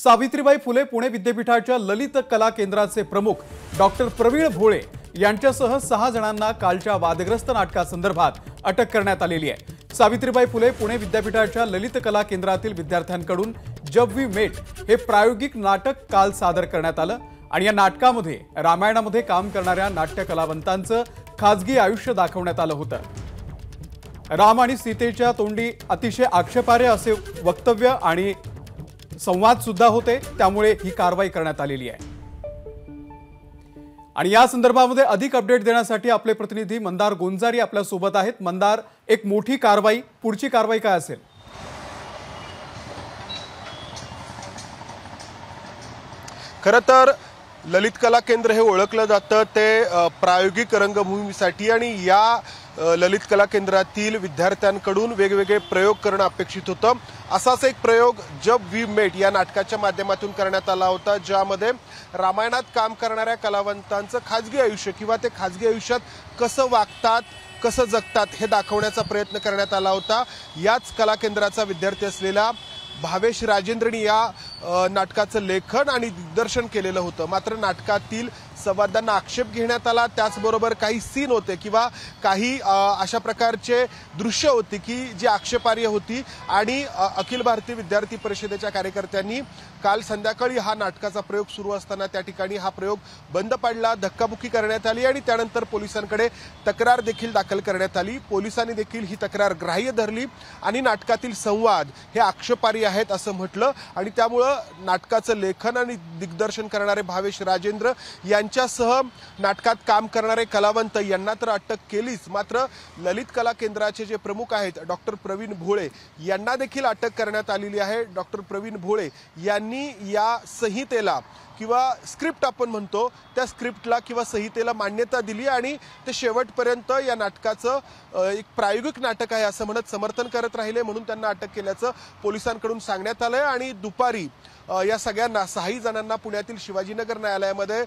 सावित्रीबाई फुले पुणे विद्यापीठाच्या ललित कला केंद्राचे प्रमुख डॉक्टर प्रवीण भोळे यांच्यासह 6 जणांना कालच्या वादग्रस्त नाटकासंदर्भात अटक करण्यात आलेली आहे। सावित्रीबाई फुले पुणे विद्यापीठाच्या ललित कला केंद्रातील विद्यार्थ्यांकडून जब वी मेट हे प्रायोगिक नाटक काल सादर करण्यात आलं आणि या नाटकामध्ये रामायणामध्ये काम करणाऱ्या नाट्य कलावंतांचं खाजगी आयुष्य दाखवण्यात आलं होतं। राम आणि सीतेच्या तोंडी अतिशय आक्षेपार्ह असे वक्तव्य आणि संवाद सुद्धा होते, त्यामुळे ही कारवाई करण्यात आलेली आहे। आणि या संदर्भामध्ये अधिक अपडेट देण्यासाठी आपले प्रतिनिधी मंदार गोंजारी आपल्या सोबत आहेत। मंदार, एक मोठी कारवाई, पुढची कारवाई काय असेल? खरं तर ललित कला केंद्र हे ओळखलं जातं ते प्रायोगिक रंगभूमीसाठी आणि या ललित कला केंद्रातील विद्यार्थ्यांकडून वेगवेगळे प्रयोग करणं अपेक्षित होतं। असाच एक प्रयोग जब वी मेट या नाटकाच्या माध्यमातून करण्यात आला होता, ज्यामध्ये रामायणात काम करणाऱ्या कलावंतांचं खाजगी आयुष्य किंवा ते खाजगी आयुष्यात कसं वागतात, कसं जगतात हे दाखवण्याचा प्रयत्न करण्यात आला होता। याच कला केंद्राचा विद्यार्थी असलेला भावेश राजेंद्रनी या नाटकाचं लेखन आणि दिग्दर्शन केलेलं होतं। मात्र नाटकातील संवादांना आक्षेप घेण्यात आला, त्याचबरोबर काही सीन होते किंवा काही अशा प्रकारचे दृश्य होती की जी आक्षेपार्ह होती आणि अखिल भारतीय विद्यार्थी परिषदेच्या कार्यकर्त्यांनी काल संध्याकाळी हा नाटकाचा प्रयोग सुरू असताना त्या ठिकाणी हा प्रयोग बंद पाडला, धक्काबुक्की करण्यात आली आणि त्यानंतर पोलिसांकडे तक्रार देखील दाखल करण्यात आली। पोलिसांनी देखील ही तक्रार ग्राह्य धरली आणि नाटकातील संवाद हे आक्षेपार्ह आहेत असं म्हटलं आणि त्यामुळे नाटकाचं लेखन आणि दिग्दर्शन करणारे भावेश राजेंद्र यांच्यासह नाटकात काम करणारे कलावंत यांना तर अटक केलीच, मात्र ललित कला केंद्राचे जे प्रमुख आहेत डॉक्टर प्रवीण भोळे यांना देखील अटक करण्यात आलेली आहे। डॉक्टर प्रवीण भोळे यांनी या संहितेला किंवा स्क्रिप्ट आपण म्हणतो त्या स्क्रिप्टला किंवा संहितेला मान्यता दिली आणि ते शेवटपर्यंत या नाटकाचं एक प्रायोगिक नाटक आहे असं म्हणत समर्थन करत राहिले, म्हणून त्यांना अटक केल्याचं पोलिसांकडून सांगण्यात आलंय। आणि दुपारी या सगळ्यांना 6 जणांना पुण्यातील शिवाजीनगर न्यायालयामध्ये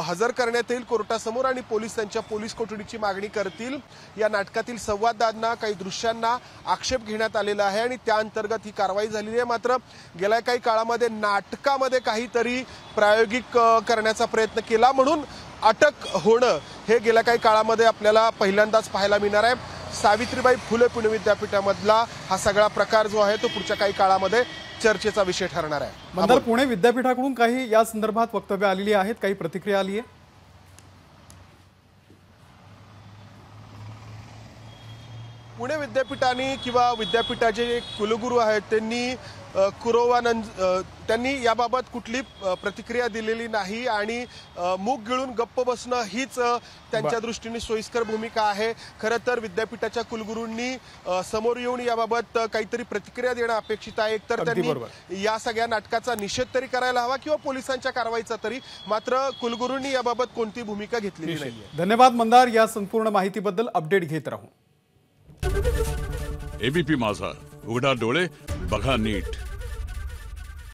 हजर करण्यात येईल कोर्टासमोर आणि पोलीस त्यांच्या पोलीस कोठडीची मागणी करतील। या नाटकातील संवादांना काही दृश्यांना आक्षेप घेण्यात आलेला आहे आणि त्या अंतर्गत ही कारवाई झालेली आहे। मात्र गेल्या काही काळामध्ये नाटकामध्ये काहीतरी प्रायोगिक करण्याचा प्रयत्न केला म्हणून अटक होणं हे गेल्या काही काळामध्ये आपल्याला पहिल्यांदाच पाहायला मिळणार आहे। सावित्रीबाई फुले पुणे विद्यापीठामधला हा सगळा प्रकार जो आहे तो पुढच्या काही काळामध्ये चर्चेचा विषय ठरणार आहे। मंदार, पुणे विद्यापीठाकडून काही या संदर्भात वक्तव्य आलेली आहेत, काही प्रतिक्रिया आली आहे? पुणे विद्यापीठाने किंवा विद्यापीठाचे जे कुलगुरू आहेत त्यांनी याबाबत कुठली प्रतिक्रिया दिलेली नाही आणि मूग गिळून गप्प बसणं हीच त्यांच्या दृष्टीने सोयीस्कर भूमिका आहे। खरं तर विद्यापीठाच्या कुलगुरूंनी समोर येऊन याबाबत काहीतरी प्रतिक्रिया देणं अपेक्षित आहे। एकतर त्यांनी या सगळ्या नाटकाचा निषेध तरी करायला हवा किंवा पोलिसांच्या कारवाईचा तरी, मात्र कुलगुरूंनी याबाबत कोणती भूमिका घेतलेली नाही। धन्यवाद मंदार, या संपूर्ण माहितीबद्दल। अपडेट घेत राहू। एबीपी माझा, उघडा डोळे बघा नीट।